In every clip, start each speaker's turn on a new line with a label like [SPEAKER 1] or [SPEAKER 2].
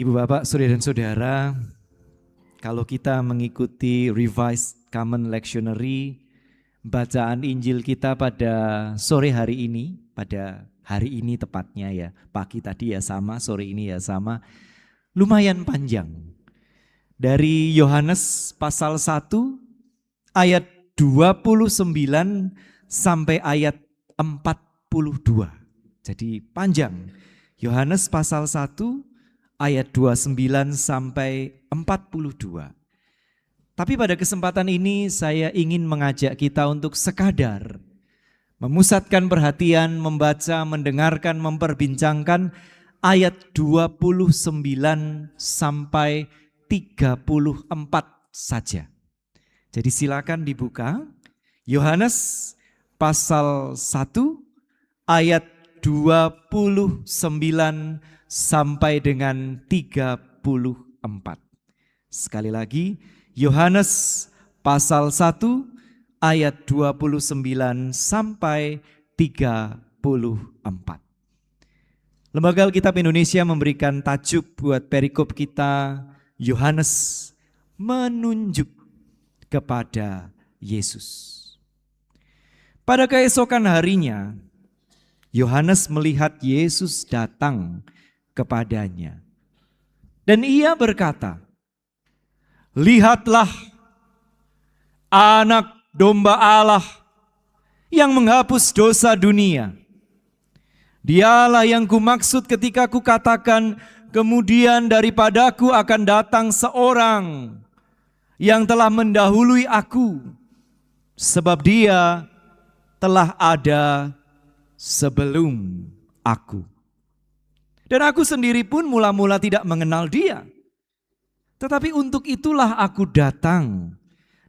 [SPEAKER 1] Ibu bapak, saudara dan saudara, kalau kita mengikuti Revised Common Lectionary, bacaan Injil kita pada sore hari ini, pada hari ini tepatnya ya, pagi tadi ya sama, sore ini ya sama, lumayan panjang. Dari Yohanes pasal 1 ayat 29 sampai ayat 42. Jadi panjang. Yohanes pasal 1 ayat 29 sampai 42. Tapi pada kesempatan ini saya ingin mengajak kita untuk sekadar memusatkan perhatian, membaca, mendengarkan, memperbincangkan ayat 29 sampai 34 saja. Jadi silakan dibuka Yohanes pasal 1 ayat 29 sampai dengan 34. Sekali lagi, Yohanes pasal 1 ayat 29 sampai 34. Lembaga Alkitab Indonesia memberikan tajuk buat perikop kita, Yohanes menunjuk kepada Yesus. Pada keesokan harinya, Yohanes melihat Yesus datang kepadanya. Dan ia berkata, "Lihatlah anak domba Allah yang menghapus dosa dunia. Dialah yang kumaksud ketika kukatakan, kemudian daripadaku akan datang seorang yang telah mendahului aku, sebab dia telah ada sebelum aku. Dan aku sendiri pun mula-mula tidak mengenal dia. Tetapi untuk itulah aku datang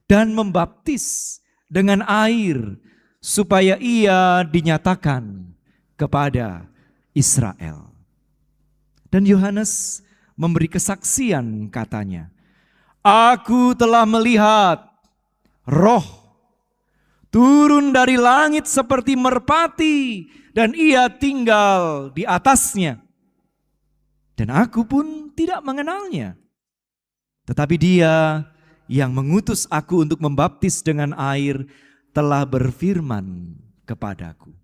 [SPEAKER 1] dan membaptis dengan air, supaya ia dinyatakan kepada Israel." Dan Yohanes memberi kesaksian, katanya, "Aku telah melihat Roh turun dari langit seperti merpati, dan ia tinggal di atasnya. Dan aku pun tidak mengenalnya. Tetapi dia yang mengutus aku untuk membaptis dengan air telah berfirman kepadaku,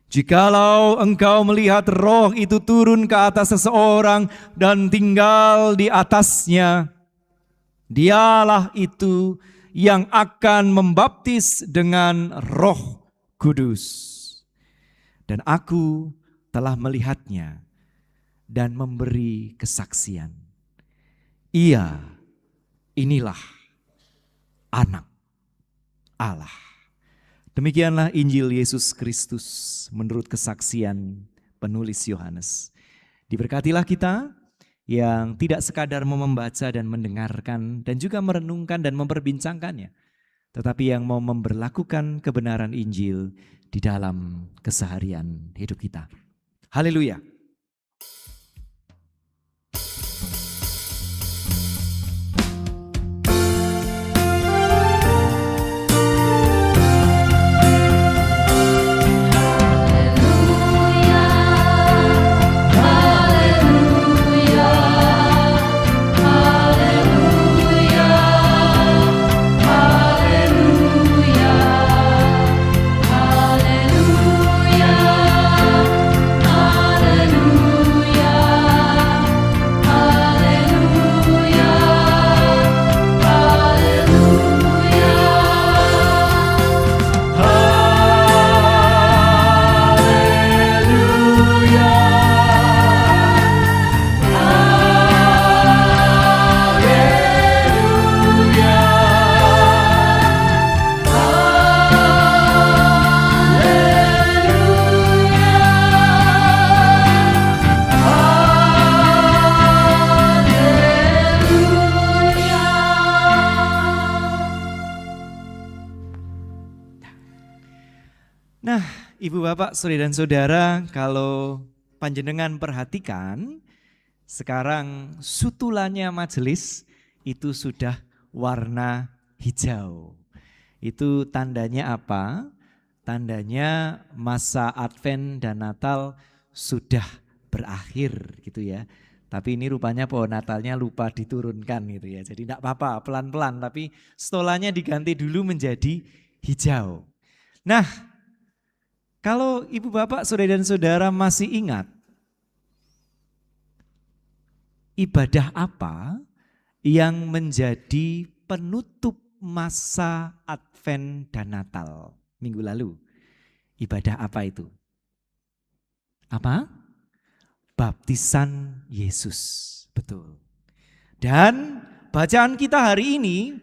[SPEAKER 1] jikalau engkau melihat Roh itu turun ke atas seseorang dan tinggal di atasnya, dialah itu yang akan membaptis dengan Roh Kudus. Dan aku telah melihatnya dan memberi kesaksian. Inilah anak Allah." Demikianlah Injil Yesus Kristus menurut kesaksian penulis Yohanes. Diberkatilah kita yang tidak sekadar mau membaca dan mendengarkan dan juga merenungkan dan memperbincangkannya, tetapi yang mau memberlakukan kebenaran Injil di dalam keseharian hidup kita. Haleluya. Nah, Ibu Bapak, saudara dan saudara, kalau panjenengan perhatikan, sekarang sutulannya majelis itu sudah warna hijau. Itu tandanya apa? Tandanya masa Advent dan Natal sudah berakhir gitu ya. Tapi ini rupanya pohon Natalnya lupa diturunkan gitu ya. Jadi tidak apa-apa, pelan-pelan. Tapi stolanya diganti dulu menjadi hijau. Nah, kalau ibu bapak, saudara dan saudara masih ingat, ibadah apa yang menjadi penutup masa Advent dan Natal minggu lalu? Ibadah apa itu? Apa? Baptisan Yesus. Betul. Dan bacaan kita hari ini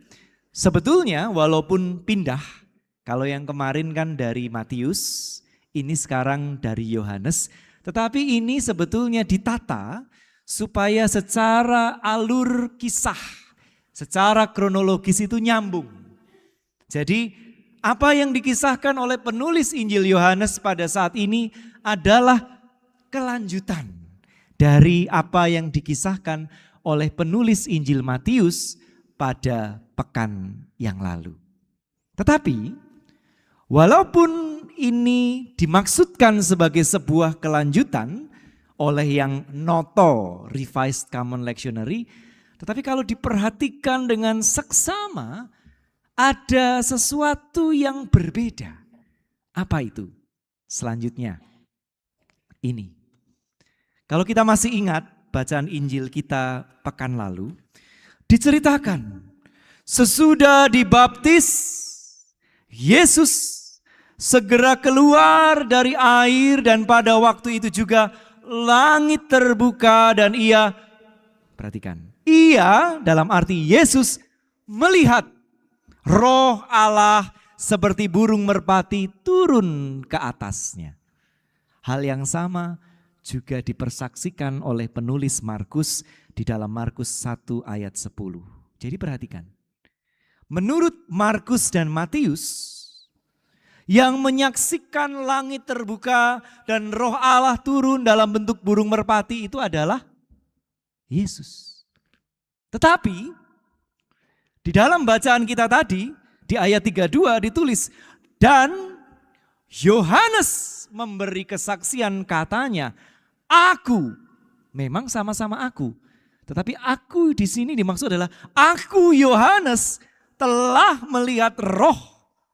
[SPEAKER 1] sebetulnya walaupun pindah, kalau yang kemarin kan dari Matius, ini sekarang dari Yohanes, tetapi ini sebetulnya ditata supaya secara alur kisah, secara kronologis itu nyambung. Jadi apa yang dikisahkan oleh penulis Injil Yohanes pada saat ini adalah kelanjutan dari apa yang dikisahkan oleh penulis Injil Matius pada pekan yang lalu. Tetapi walaupun ini dimaksudkan sebagai sebuah kelanjutan oleh yang noto Revised Common Lectionary, tetapi kalau diperhatikan dengan seksama ada sesuatu yang berbeda. Apa itu? Selanjutnya ini. Kalau kita masih ingat bacaan Injil kita pekan lalu, diceritakan sesudah dibaptis Yesus segera keluar dari air dan pada waktu itu juga langit terbuka dan ia, perhatikan, ia dalam arti Yesus melihat Roh Allah seperti burung merpati turun ke atasnya. Hal yang sama juga dipersaksikan oleh penulis Markus di dalam Markus 1 ayat 10. Jadi perhatikan, menurut Markus dan Matius, yang menyaksikan langit terbuka dan Roh Allah turun dalam bentuk burung merpati itu adalah Yesus. Tetapi di dalam bacaan kita tadi di ayat 32 ditulis, dan Yohanes memberi kesaksian katanya, aku, memang sama-sama aku. Tetapi aku di sini dimaksud adalah aku Yohanes telah melihat Roh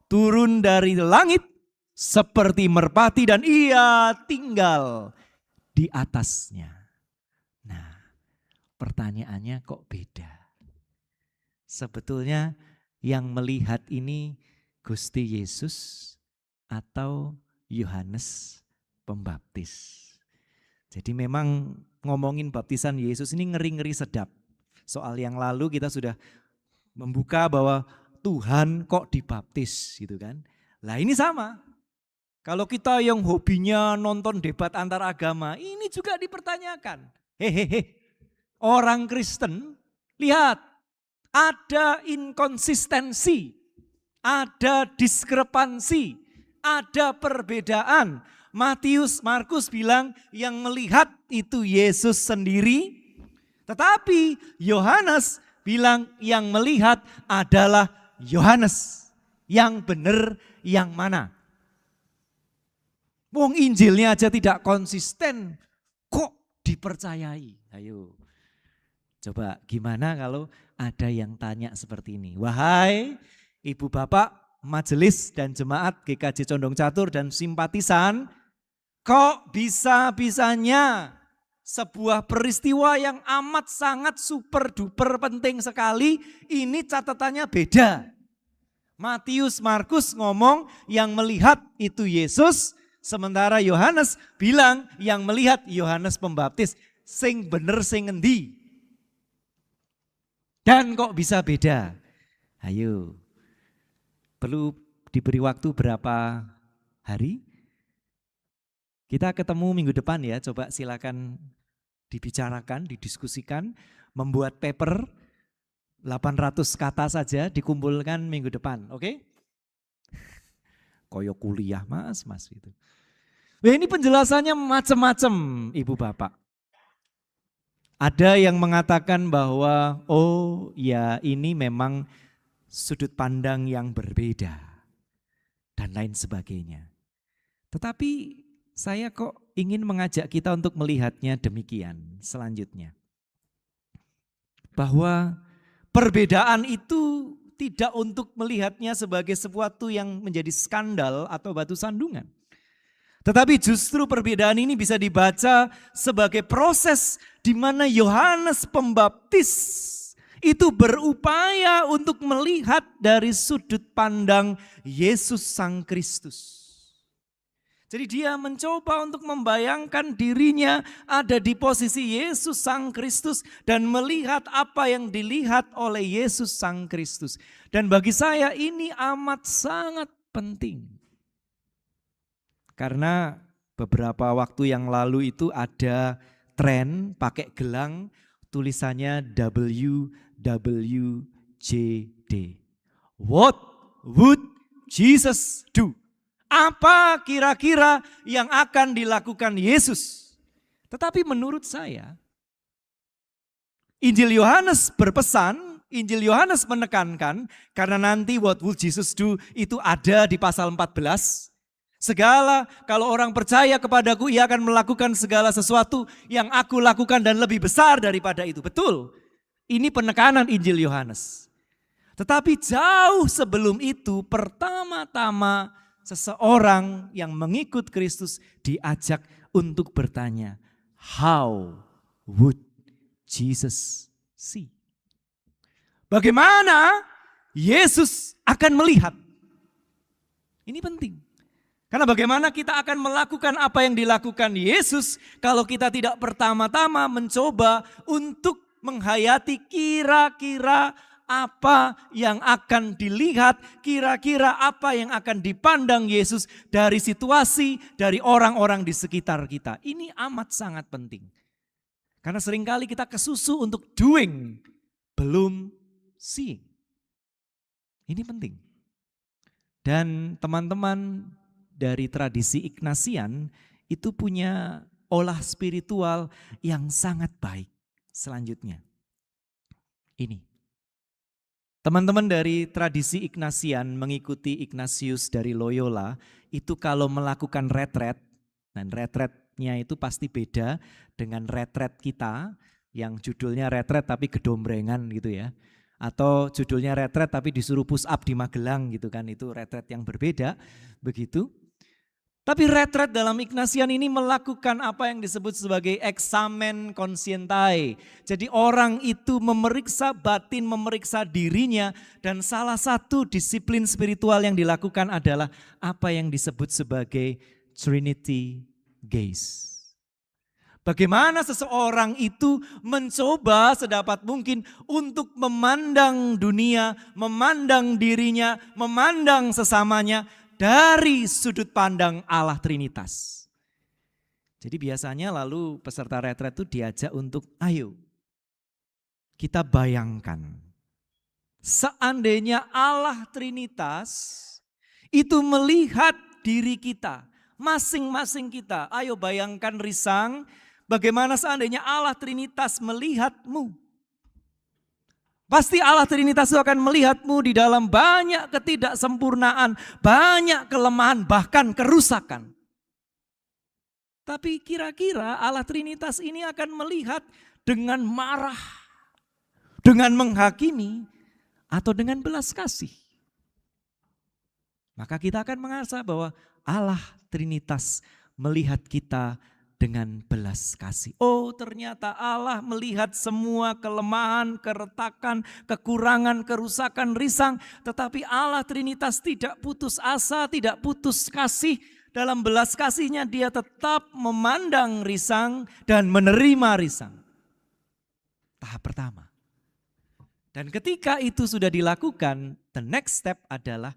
[SPEAKER 1] turun dari langit seperti merpati dan ia tinggal di atasnya. Nah, pertanyaannya kok beda? Sebetulnya yang melihat ini Gusti Yesus atau Yohanes Pembaptis. Jadi memang ngomongin baptisan Yesus ini ngeri-ngeri sedap. Soal yang lalu kita sudah membuka bahwa Tuhan kok dibaptis gitu kan. Lah ini sama. Kalau kita yang hobinya nonton debat antar agama, ini juga dipertanyakan. Hehehe, orang Kristen, lihat, ada inkonsistensi, ada diskrepansi, ada perbedaan. Matius, Markus bilang yang melihat itu Yesus sendiri, tetapi Yohanes bilang yang melihat adalah Yohanes. Yang benar yang mana? Wong Injilnya aja tidak konsisten, kok dipercayai? Ayo, coba gimana kalau ada yang tanya seperti ini? Wahai ibu bapak, majelis dan jemaat GKJ Condong Catur dan simpatisan, kok bisa-bisanya sebuah peristiwa yang amat sangat super duper penting sekali, ini catatannya beda. Matius, Markus ngomong yang melihat itu Yesus, sementara Yohanes bilang yang melihat Yohanes Pembaptis. Sing bener sing ngendi? Dan kok bisa beda? Ayo, perlu diberi waktu berapa hari? Kita ketemu minggu depan ya, coba silakan dibicarakan, didiskusikan, membuat paper 800 kata saja dikumpulkan minggu depan, oke? Koyo kuliah mas gitu. Wah, ini penjelasannya macam-macam ibu bapak. Ada yang mengatakan bahwa oh ya ini memang sudut pandang yang berbeda dan lain sebagainya. Tetapi saya kok ingin mengajak kita untuk melihatnya demikian selanjutnya. bahwa perbedaan itu tidak untuk melihatnya sebagai sesuatu yang menjadi skandal atau batu sandungan. Tetapi justru perbedaan ini bisa dibaca sebagai proses di mana Yohanes Pembaptis itu berupaya untuk melihat dari sudut pandang Yesus Sang Kristus. Jadi dia mencoba untuk membayangkan dirinya ada di posisi Yesus Sang Kristus dan melihat apa yang dilihat oleh Yesus Sang Kristus. Dan bagi saya ini amat sangat penting. Karena beberapa waktu yang lalu itu ada tren pakai gelang tulisannya WWJD. What would Jesus do? Apa kira-kira yang akan dilakukan Yesus? Tetapi menurut saya, Injil Yohanes berpesan, Injil Yohanes menekankan, karena nanti what would Jesus do itu ada di pasal 14. Segala, kalau orang percaya kepadaku, ia akan melakukan segala sesuatu yang aku lakukan dan lebih besar daripada itu. Betul, ini penekanan Injil Yohanes. Tetapi jauh sebelum itu, pertama-tama seseorang yang mengikut Kristus diajak untuk bertanya, how would Jesus see? Bagaimana Yesus akan melihat? Ini penting. Karena bagaimana kita akan melakukan apa yang dilakukan Yesus kalau kita tidak pertama-tama mencoba untuk menghayati kira-kira apa yang akan dilihat, kira-kira apa yang akan dipandang Yesus dari situasi, dari orang-orang di sekitar kita. Ini amat sangat penting. Karena seringkali kita kesusu untuk doing, belum seeing. Ini penting. Dan teman-teman dari tradisi Ignatian itu punya olah spiritual yang sangat baik. Selanjutnya, ini. Teman-teman dari tradisi Ignatian mengikuti Ignatius dari Loyola itu kalau melakukan retret, dan retretnya itu pasti beda dengan retret kita yang judulnya retret tapi gedombrengan gitu ya. Atau judulnya retret tapi disuruh push up di Magelang gitu kan, itu retret yang berbeda begitu. Tapi retret dalam Ignatian ini melakukan apa yang disebut sebagai examen conscientiae. Jadi orang itu memeriksa batin, memeriksa dirinya, dan salah satu disiplin spiritual yang dilakukan adalah apa yang disebut sebagai Trinity Gaze. Bagaimana seseorang itu mencoba sedapat mungkin untuk memandang dunia, memandang dirinya, memandang sesamanya dari sudut pandang Allah Trinitas. Jadi biasanya lalu peserta retret itu diajak untuk ayo kita bayangkan. Seandainya Allah Trinitas itu melihat diri kita, masing-masing kita. Ayo bayangkan Risang, bagaimana seandainya Allah Trinitas melihatmu. Pasti Allah Trinitas itu akan melihatmu di dalam banyak ketidaksempurnaan, banyak kelemahan, bahkan kerusakan. Tapi kira-kira Allah Trinitas ini akan melihat dengan marah, dengan menghakimi, atau dengan belas kasih. Maka kita akan merasa bahwa Allah Trinitas melihat kita dengan belas kasih. Oh, ternyata Allah melihat semua kelemahan, keretakan, kekurangan, kerusakan Risang. Tetapi Allah Trinitas tidak putus asa, tidak putus kasih. Dalam belas kasihnya dia tetap memandang Risang dan menerima Risang. Tahap pertama. Dan ketika itu sudah dilakukan, the next step adalah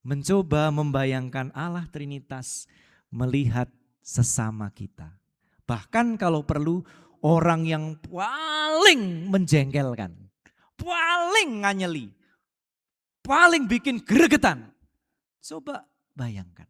[SPEAKER 1] mencoba membayangkan Allah Trinitas melihat sesama kita. Bahkan kalau perlu orang yang paling menjengkelkan, paling nganyeli, paling bikin gregetan. Coba bayangkan.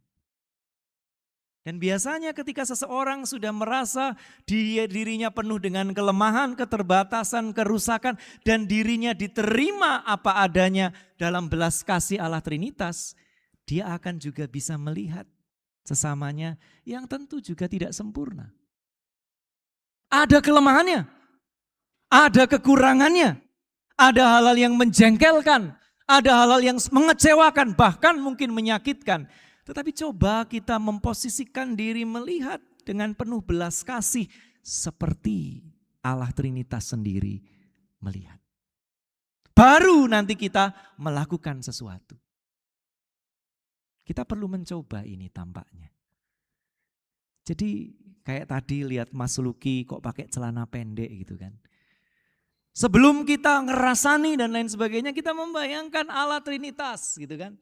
[SPEAKER 1] Dan biasanya ketika seseorang sudah merasa dirinya penuh dengan kelemahan, keterbatasan, kerusakan, dan dirinya diterima apa adanya dalam belas kasih Allah Trinitas, dia akan juga bisa melihat sesamanya yang tentu juga tidak sempurna. Ada kelemahannya, ada kekurangannya, ada hal-hal yang menjengkelkan, ada hal-hal yang mengecewakan, bahkan mungkin menyakitkan. Tetapi coba kita memposisikan diri melihat dengan penuh belas kasih seperti Allah Trinitas sendiri melihat. Baru nanti kita melakukan sesuatu. Kita perlu mencoba ini tampaknya. Jadi kayak tadi lihat Mas Luki kok pakai celana pendek gitu kan. Sebelum kita ngerasani dan lain sebagainya, kita membayangkan Allah Trinitas gitu kan.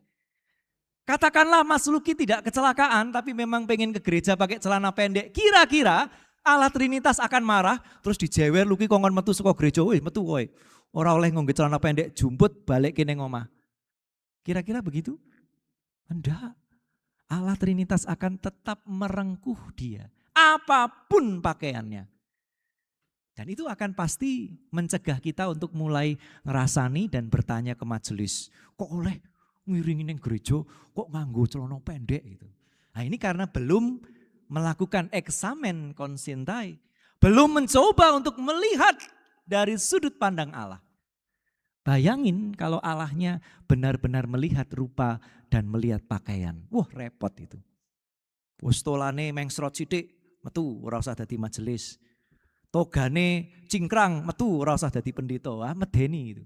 [SPEAKER 1] Katakanlah Mas Luki tidak kecelakaan tapi memang pengen ke gereja pakai celana pendek. Kira-kira Allah Trinitas akan marah terus dijewer Luki kongkon metu saka gereja, wis metu kowe. Ora oleh nganggo celana pendek jumput balik kene omah. Kira-kira begitu? Enggak. Allah Trinitas akan tetap merengkuh dia. Apapun pakaiannya. Dan itu akan pasti mencegah kita untuk mulai ngerasani dan bertanya ke majelis. Kok oleh ngiringin yang gereja kok nganggo celana pendek gitu. Nah ini karena belum melakukan eksamen konsintai. Belum mencoba untuk melihat dari sudut pandang Allah. Bayangin kalau Allahnya benar-benar melihat rupa dan melihat pakaian. Wah repot itu. Wes tolane mengsrot sithik metu ora usah dadi majelis. Togane cingkrang metu ora usah dadi pendeta. Wah medeni itu.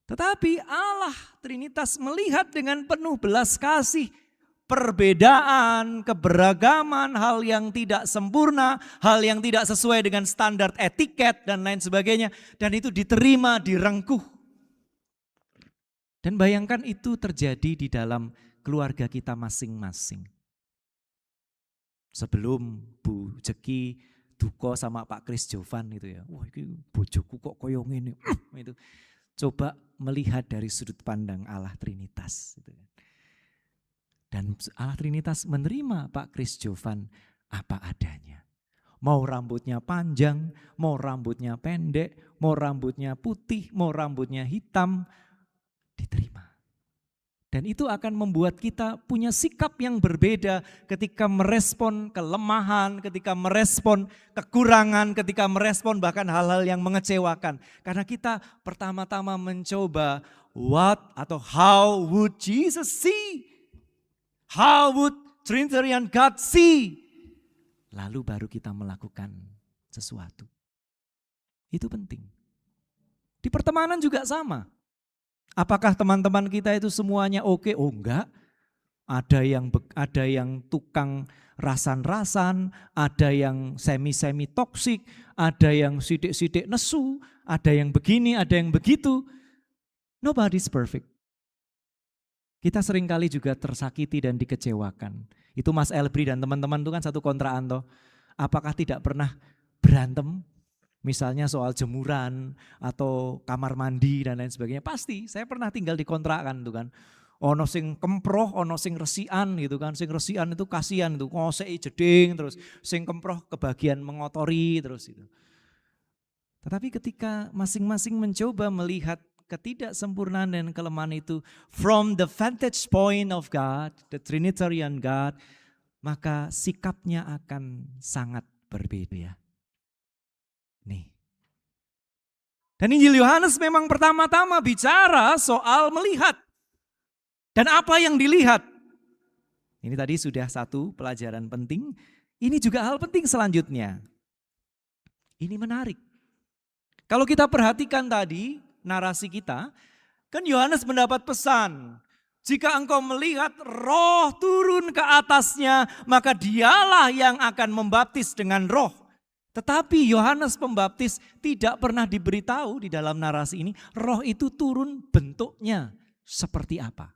[SPEAKER 1] Tetapi Allah Trinitas melihat dengan penuh belas kasih perbedaan, keberagaman, hal yang tidak sempurna, hal yang tidak sesuai dengan standar etiket dan lain sebagainya. Dan itu diterima, direngkuh. Dan bayangkan itu terjadi di dalam keluarga kita masing-masing. Sebelum Bu Jeki duka sama Pak Kris Jovan itu ya. Wah ini bojoku kok koyo ngene. Itu. Coba melihat dari sudut pandang Allah Trinitas. Gitu. Dan Allah Trinitas menerima Pak Kris Jovan apa adanya. Mau rambutnya panjang, mau rambutnya pendek, mau rambutnya putih, mau rambutnya hitam, diterima. Dan itu akan membuat kita punya sikap yang berbeda ketika merespon kelemahan, ketika merespon kekurangan, ketika merespon bahkan hal-hal yang mengecewakan. Karena kita pertama-tama mencoba how would Jesus see? How would Trinitarian God see? Lalu baru kita melakukan sesuatu. Itu penting. Di pertemanan juga sama. Apakah teman-teman kita itu semuanya oke? Oh enggak. Ada yang tukang rasan-rasan, ada yang semi-semi toksik, ada yang sidik-sidik nesu, ada yang begini, ada yang begitu. Nobody's perfect. Kita seringkali juga tersakiti dan dikecewakan. Itu Mas Elbri dan teman-teman itu kan satu kontrakan toh. Apakah tidak pernah berantem? Misalnya soal jemuran atau kamar mandi dan lain sebagainya. Pasti, saya pernah tinggal di kontrakan tuh kan. Ono sing kemproh, ono sing resian gitu kan. Sing resian itu kasihan itu, ngosei jeding terus. Sing kemproh kebagian mengotori terus itu. Tetapi ketika masing-masing mencoba melihat ketidaksempurnaan dan kelemahan itu from the vantage point of God, the Trinitarian God, maka sikapnya akan sangat berbeda ya. Nih. Dan Injil Yohanes memang pertama-tama bicara soal melihat. Dan apa yang dilihat? Ini tadi sudah satu pelajaran penting. Ini juga hal penting selanjutnya. Ini menarik. Kalau kita perhatikan tadi, narasi kita, kan Yohanes mendapat pesan, jika engkau melihat roh turun ke atasnya, maka dialah yang akan membaptis dengan roh. Tetapi Yohanes Pembaptis tidak pernah diberitahu di dalam narasi ini, roh itu turun bentuknya seperti apa.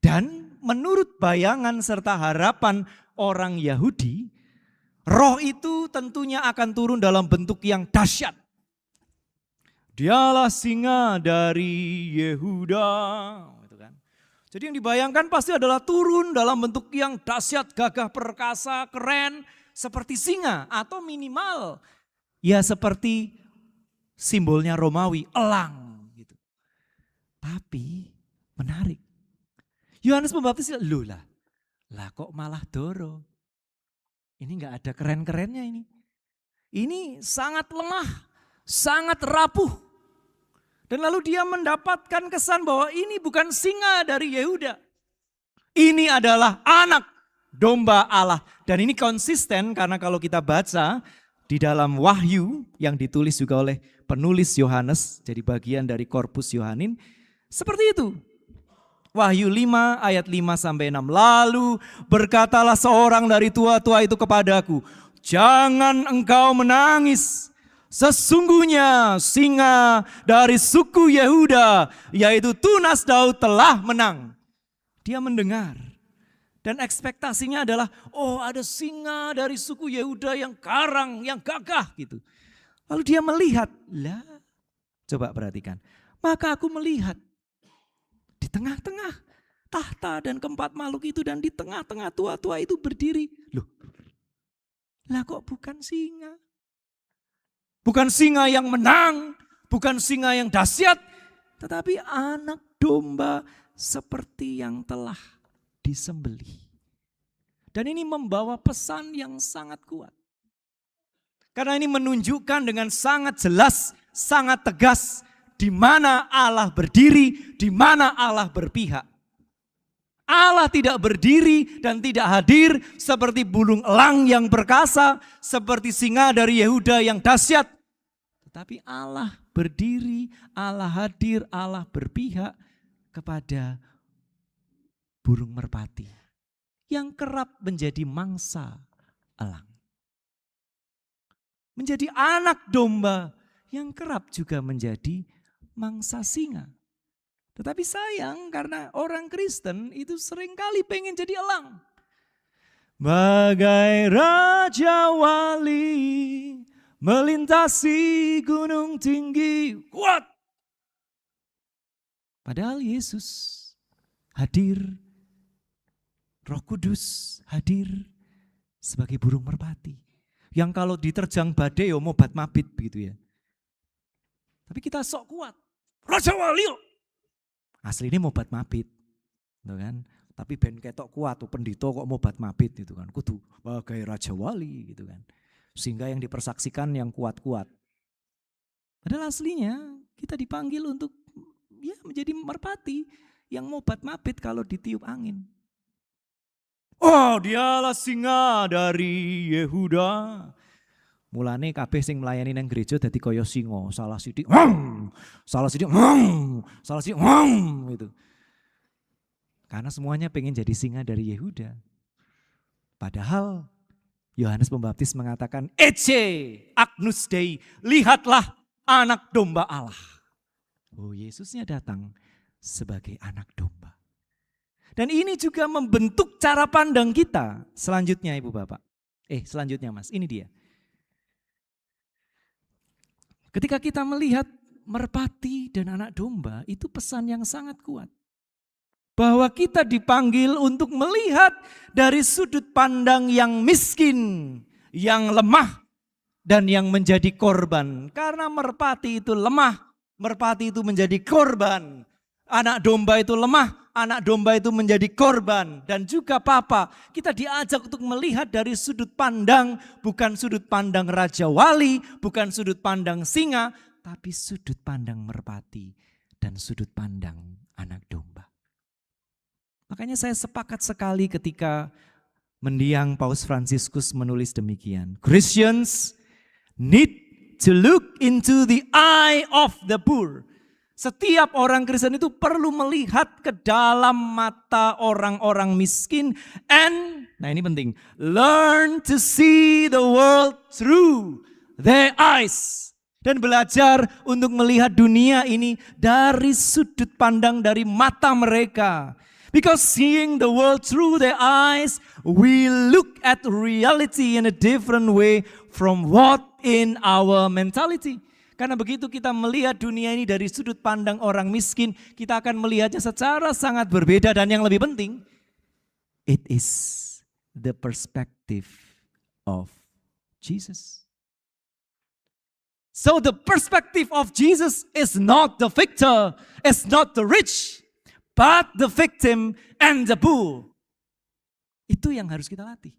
[SPEAKER 1] Dan menurut bayangan serta harapan orang Yahudi, roh itu tentunya akan turun dalam bentuk yang dahsyat. Dialah singa dari Yehuda. Gitu kan. Jadi yang dibayangkan pasti adalah turun dalam bentuk yang dahsyat, gagah perkasa, keren. Seperti singa atau minimal ya seperti simbolnya Romawi, elang. Gitu. Tapi menarik. Yohanes Pembaptis, lah kok malah doro. Ini gak ada keren-kerennya ini. ini sangat lemah, sangat rapuh. Dan lalu dia mendapatkan kesan bahwa ini bukan singa dari Yehuda. Ini adalah anak domba Allah. Dan ini konsisten karena kalau kita baca di dalam Wahyu yang ditulis juga oleh penulis Yohanes, jadi bagian dari korpus Yohanin, seperti itu. Wahyu 5 ayat 5-6. Lalu berkatalah seorang dari tua-tua itu kepadaku, jangan engkau menangis. Sesungguhnya singa dari suku Yehuda, yaitu Tunas Daud telah menang. Dia mendengar dan ekspektasinya adalah, oh ada singa dari suku Yehuda yang karang, yang gagah gitu. Lalu dia melihat, lah coba perhatikan. Maka aku melihat di tengah-tengah tahta dan keempat makhluk itu dan di tengah-tengah tua-tua itu berdiri. Loh, lah kok bukan singa? Bukan singa yang menang, bukan singa yang dahsyat, tetapi anak domba seperti yang telah disembelih. Dan ini membawa pesan yang sangat kuat. Karena ini menunjukkan dengan sangat jelas, sangat tegas di mana Allah berdiri, di mana Allah berpihak. Allah tidak berdiri dan tidak hadir seperti burung elang yang perkasa, seperti singa dari Yehuda yang dahsyat. Tetapi Allah berdiri, Allah hadir, Allah berpihak kepada burung merpati yang kerap menjadi mangsa elang. Menjadi anak domba yang kerap juga menjadi mangsa singa. Tetapi sayang karena orang Kristen itu seringkali pengen jadi elang. Bagai raja wali melintasi gunung tinggi kuat. Padahal Yesus hadir, Roh Kudus hadir sebagai burung merpati. Yang kalau diterjang badai ya mobat mabit begitu ya. Tapi kita sok kuat. Raja wali yuk. Aslinya mobat mabit, gitu kan? Tapi ben ketok kuat, tuh pendito kok mobat mabit gitu kan? Kudu bagai raja wali gitu kan? Sehingga yang dipersaksikan yang kuat-kuat. Padahal aslinya kita dipanggil untuk ya menjadi merpati yang mobat mabit kalau ditiup angin. Oh, dialah singa dari Yehuda. Mulane kabeh sing melayani nang gereja dadi kaya singa, salah sithik, salah sithik, salah sithik, gitu. Karena semuanya pengen jadi singa dari Yehuda. Padahal Yohanes Pembaptis mengatakan, Ece Agnus Dei, lihatlah anak domba Allah. Oh, Yesusnya datang sebagai anak domba. Dan ini juga membentuk cara pandang kita. Selanjutnya Ibu Bapak. Selanjutnya Mas, ini dia. Ketika kita melihat merpati dan anak domba, itu pesan yang sangat kuat. Bahwa kita dipanggil untuk melihat dari sudut pandang yang miskin, yang lemah, dan yang menjadi korban. Karena merpati itu lemah, merpati itu menjadi korban. Anak domba itu lemah, anak domba itu menjadi korban. Dan juga Papa, kita diajak untuk melihat dari sudut pandang, bukan sudut pandang Raja Wali, bukan sudut pandang singa, tapi sudut pandang merpati dan sudut pandang anak domba. Makanya saya sepakat sekali ketika mendiang Paus Fransiskus menulis demikian. Christians need to look into the eye of the poor. Setiap orang Kristen itu perlu melihat ke dalam mata orang-orang miskin and, nah ini penting, learn to see the world through their eyes. Dan belajar untuk melihat dunia ini dari sudut pandang dari mata mereka. Because seeing the world through their eyes, we look at reality in a different way from what in our mentality. Karena begitu kita melihat dunia ini dari sudut pandang orang miskin, kita akan melihatnya secara sangat berbeda dan yang lebih penting, it is the perspective of Jesus. So the perspective of Jesus is not the victor, is not the rich, but the victim and the poor. Itu yang harus kita latih.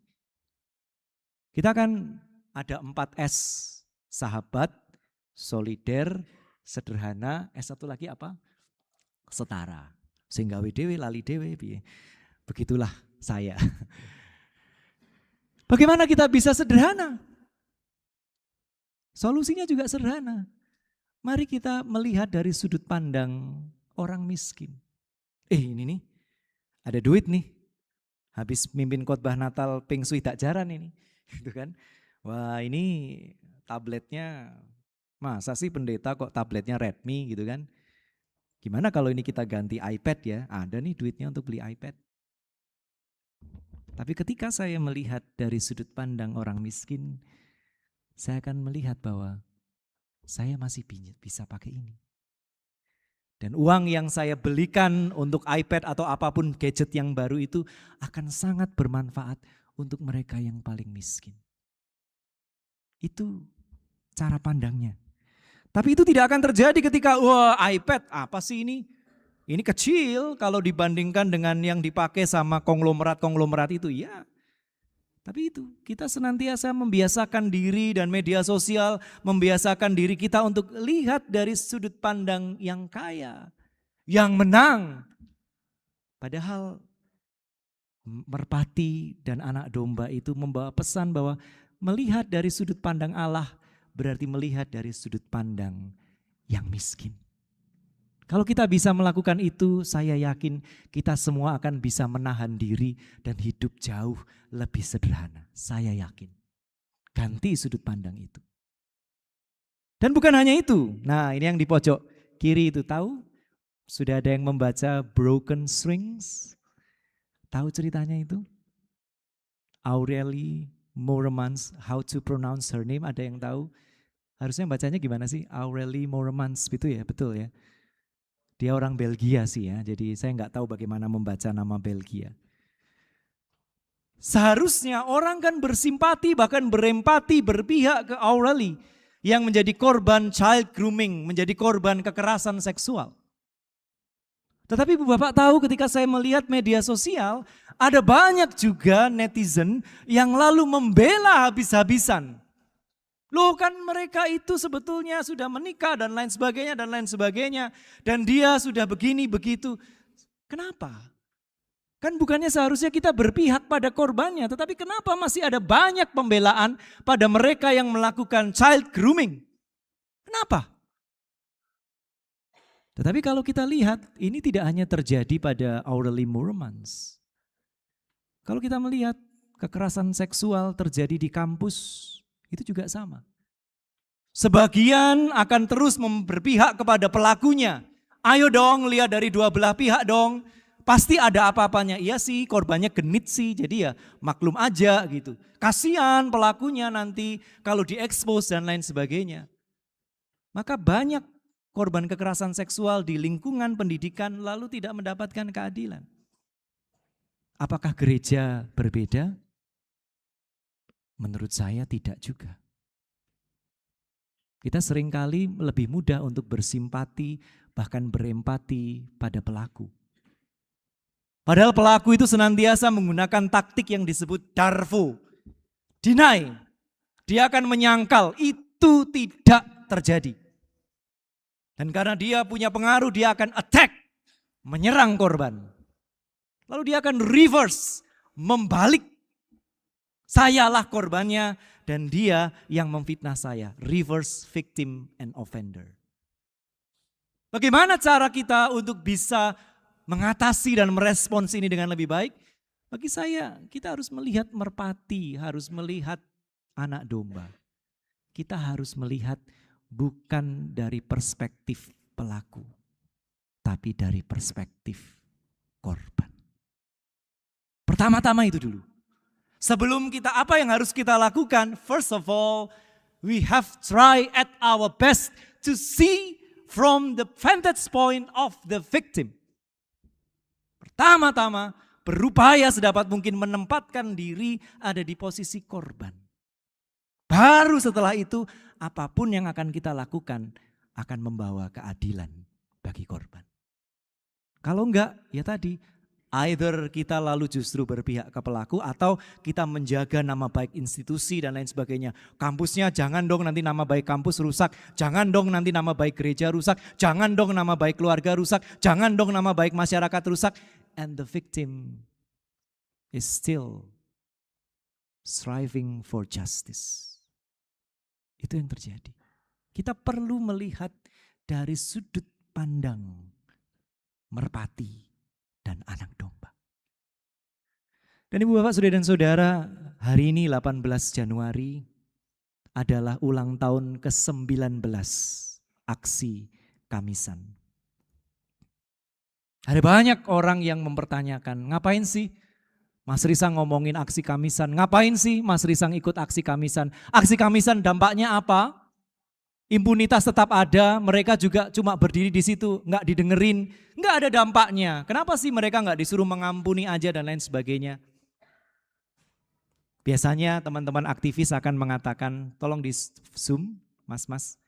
[SPEAKER 1] Kita akan ada 4 S. Sahabat, solider, sederhana, S satu lagi apa? Setara. Sehingga dewe lali dewe. Begitulah saya. Bagaimana kita bisa sederhana? Solusinya juga sederhana. Mari kita melihat dari sudut pandang orang miskin. Ini nih, ada duit nih. Habis mimpin khotbah Natal ping sui tak jaran ini. Gitu kan. Wah, ini tabletnya, masa sih pendeta kok tabletnya Redmi gitu kan. Gimana kalau ini kita ganti iPad ya? Ada nih duitnya untuk beli iPad. Tapi ketika saya melihat dari sudut pandang orang miskin, saya akan melihat bahwa saya masih bisa pakai ini. Dan uang yang saya belikan untuk iPad atau apapun gadget yang baru itu akan sangat bermanfaat untuk mereka yang paling miskin. Itu cara pandangnya. Tapi itu tidak akan terjadi ketika, wah iPad apa sih ini? Ini kecil kalau dibandingkan dengan yang dipakai sama konglomerat itu ya. Tapi itu kita senantiasa membiasakan diri dan media sosial membiasakan diri kita untuk lihat dari sudut pandang yang kaya, yang menang. Padahal merpati dan anak domba itu membawa pesan bahwa melihat dari sudut pandang Allah berarti melihat dari sudut pandang yang miskin. Kalau kita bisa melakukan itu, saya yakin kita semua akan bisa menahan diri dan hidup jauh lebih sederhana. Saya yakin. Ganti sudut pandang itu. Dan bukan hanya itu. Nah, ini yang di pojok kiri itu tahu? Sudah ada yang membaca Broken Strings? Tahu ceritanya itu? Aurelie Moormans, how to pronounce her name, ada yang tahu? Harusnya bacanya gimana sih? Aurelie Moormans itu ya, betul ya. Dia orang Belgia sih ya, jadi saya nggak tahu bagaimana membaca nama Belgia. Seharusnya orang kan bersimpati bahkan berempati berpihak ke Aurelie yang menjadi korban child grooming, menjadi korban kekerasan seksual. Tetapi Ibu Bapak tahu ketika saya melihat media sosial, ada banyak juga netizen yang lalu membela habis-habisan. Loh kan mereka itu sebetulnya sudah menikah dan lain sebagainya dan lain sebagainya. Dan dia sudah begini begitu. Kenapa? Kan bukannya seharusnya kita berpihak pada korbannya. Tetapi kenapa masih ada banyak pembelaan pada mereka yang melakukan child grooming? Kenapa? Tetapi kalau kita lihat ini tidak hanya terjadi pada Aurelie Moormans. Kalau kita melihat kekerasan seksual terjadi di kampus, itu juga sama. Sebagian akan terus berpihak kepada pelakunya. Ayo dong lihat dari dua belah pihak dong. Pasti ada apa-apanya. Iya sih korbannya genit sih jadi ya maklum aja gitu. Kasihan pelakunya nanti kalau diekspos dan lain sebagainya. Maka banyak korban kekerasan seksual di lingkungan pendidikan lalu tidak mendapatkan keadilan. Apakah gereja berbeda? Menurut saya tidak juga. Kita seringkali lebih mudah untuk bersimpati, bahkan berempati pada pelaku. Padahal pelaku itu senantiasa menggunakan taktik yang disebut darvo, deny. Dia akan menyangkal, itu tidak terjadi. Dan karena dia punya pengaruh, dia akan attack, menyerang korban. Lalu dia akan reverse, membalik. Sayalah korbannya dan dia yang memfitnah saya. Reverse victim and offender. Bagaimana cara kita untuk bisa mengatasi dan merespons ini dengan lebih baik? Bagi saya kita harus melihat merpati, harus melihat anak domba. Kita harus melihat bukan dari perspektif pelaku, tapi dari perspektif korban. Pertama-tama itu dulu. Sebelum kita apa yang harus kita lakukan? First of all, we have try at our best to see from the vantage point of the victim. Pertama-tama berupaya sedapat mungkin menempatkan diri ada di posisi korban. Baru setelah itu apapun yang akan kita lakukan akan membawa keadilan bagi korban. Kalau enggak, ya tadi Either kita lalu justru berpihak ke pelaku atau kita menjaga nama baik institusi dan lain sebagainya. Kampusnya jangan dong nanti nama baik kampus rusak, jangan dong nanti nama baik gereja rusak, jangan dong nama baik keluarga rusak, jangan dong nama baik masyarakat rusak. And the victim is still striving for justice. Itu yang terjadi. Kita perlu melihat dari sudut pandang merpati dan anak domba. Dan Ibu Bapak, Saudara dan Saudara, hari ini 18 Januari adalah ulang tahun ke-19 aksi Kamisan. Ada banyak orang yang mempertanyakan, ngapain sih Mas Risang ngomongin aksi Kamisan? Ngapain sih Mas Risang ikut aksi Kamisan? Aksi Kamisan dampaknya apa? Impunitas tetap ada, mereka juga cuma berdiri di situ, nggak didengerin, nggak ada dampaknya. Kenapa sih mereka nggak disuruh mengampuni aja dan lain sebagainya? Biasanya teman-teman aktivis akan mengatakan, tolong di zoom, mas-mas.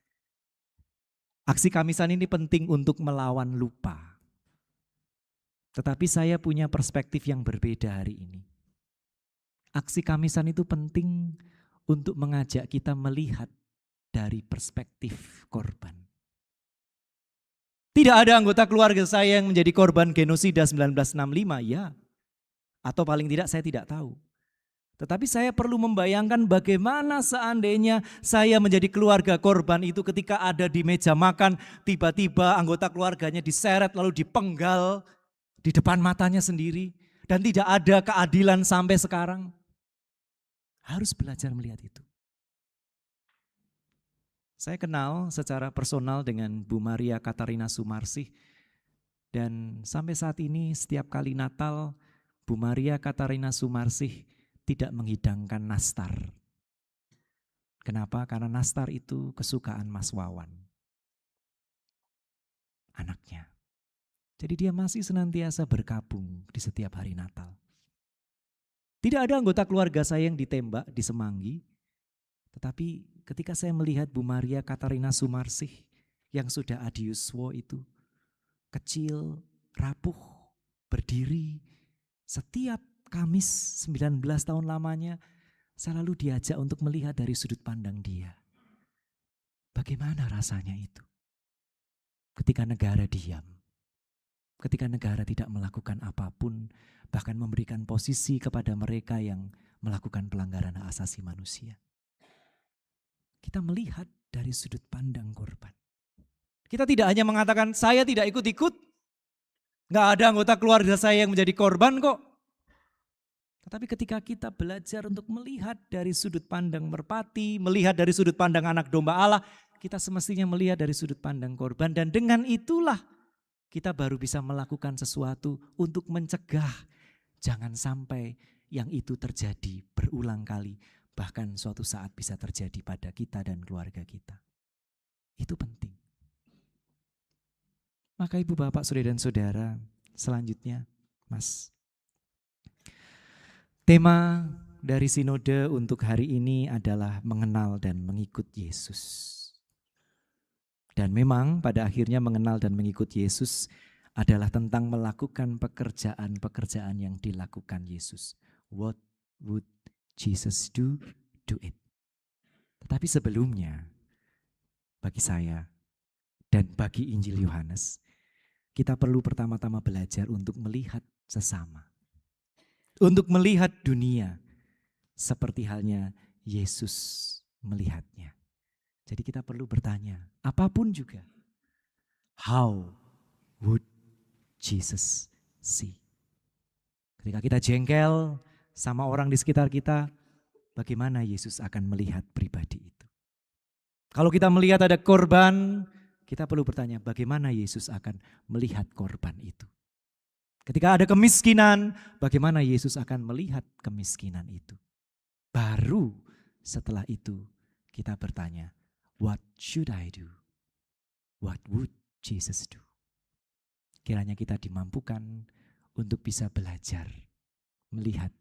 [SPEAKER 1] Aksi Kamisan ini penting untuk melawan lupa. Tetapi saya punya perspektif yang berbeda hari ini. Aksi Kamisan itu penting untuk mengajak kita melihat dari perspektif korban. Tidak ada anggota keluarga saya yang menjadi korban genosida 1965, ya. Atau paling tidak saya tidak tahu. Tetapi saya perlu membayangkan bagaimana seandainya saya menjadi keluarga korban itu ketika ada di meja makan, tiba-tiba anggota keluarganya diseret lalu dipenggal di depan matanya sendiri. Dan tidak ada keadilan sampai sekarang. Harus belajar melihat itu. Saya kenal secara personal dengan Bu Maria Katarina Sumarsih dan sampai saat ini setiap kali Natal Bu Maria Katarina Sumarsih tidak menghidangkan nastar. Kenapa? Karena nastar itu kesukaan Mas Wawan, anaknya. Jadi dia masih senantiasa berkabung di setiap hari Natal. Tidak ada anggota keluarga saya yang ditembak di Semanggi, tetapi ketika saya melihat Bu Maria Katarina Sumarsih yang sudah adiuswo itu, kecil, rapuh, berdiri, setiap Kamis 19 tahun lamanya, saya lalu diajak untuk melihat dari sudut pandang dia. Bagaimana rasanya itu? Ketika negara diam, ketika negara tidak melakukan apapun, bahkan memberikan posisi kepada mereka yang melakukan pelanggaran hak asasi manusia. Kita melihat dari sudut pandang korban. Kita tidak hanya mengatakan saya tidak ikut-ikut, gak ada anggota keluarga saya yang menjadi korban kok. Tetapi ketika kita belajar untuk melihat dari sudut pandang merpati, melihat dari sudut pandang anak domba Allah, kita semestinya melihat dari sudut pandang korban. Dan dengan itulah kita baru bisa melakukan sesuatu untuk mencegah jangan sampai yang itu terjadi berulang kali. Bahkan suatu saat bisa terjadi pada kita dan keluarga kita. Itu penting. Maka Ibu Bapak, Saudara dan Saudara, selanjutnya Mas. Tema dari sinode untuk hari ini adalah mengenal dan mengikut Yesus. Dan memang pada akhirnya mengenal dan mengikut Yesus adalah tentang melakukan pekerjaan-pekerjaan yang dilakukan Yesus. What would Jesus do it. Tetapi sebelumnya bagi saya dan bagi Injil Yohanes, kita perlu pertama-tama belajar untuk melihat sesama. Untuk melihat dunia seperti halnya Yesus melihatnya. Jadi kita perlu bertanya, apapun juga, how would Jesus see? Ketika kita jengkel sama orang di sekitar kita, bagaimana Yesus akan melihat pribadi itu? Kalau kita melihat ada korban, kita perlu bertanya bagaimana Yesus akan melihat korban itu? Ketika ada kemiskinan, bagaimana Yesus akan melihat kemiskinan itu? Baru setelah itu kita bertanya, what should I do? What would Jesus do? Kiranya kita dimampukan untuk bisa belajar melihat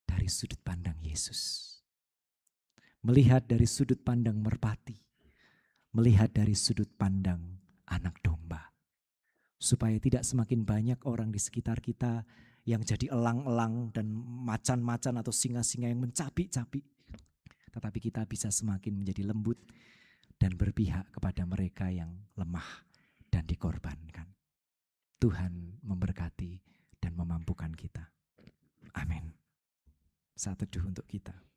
[SPEAKER 1] dari sudut pandang Yesus. Melihat dari sudut pandang merpati. Melihat dari sudut pandang anak domba. Supaya tidak semakin banyak orang di sekitar kita yang jadi elang-elang dan macan-macan atau singa-singa yang mencapik-capik. Tetapi kita bisa semakin menjadi lembut dan berpihak kepada mereka yang lemah dan dikorbankan. Tuhan memberkati dan memampukan kita. Amin. Saat teduh untuk kita.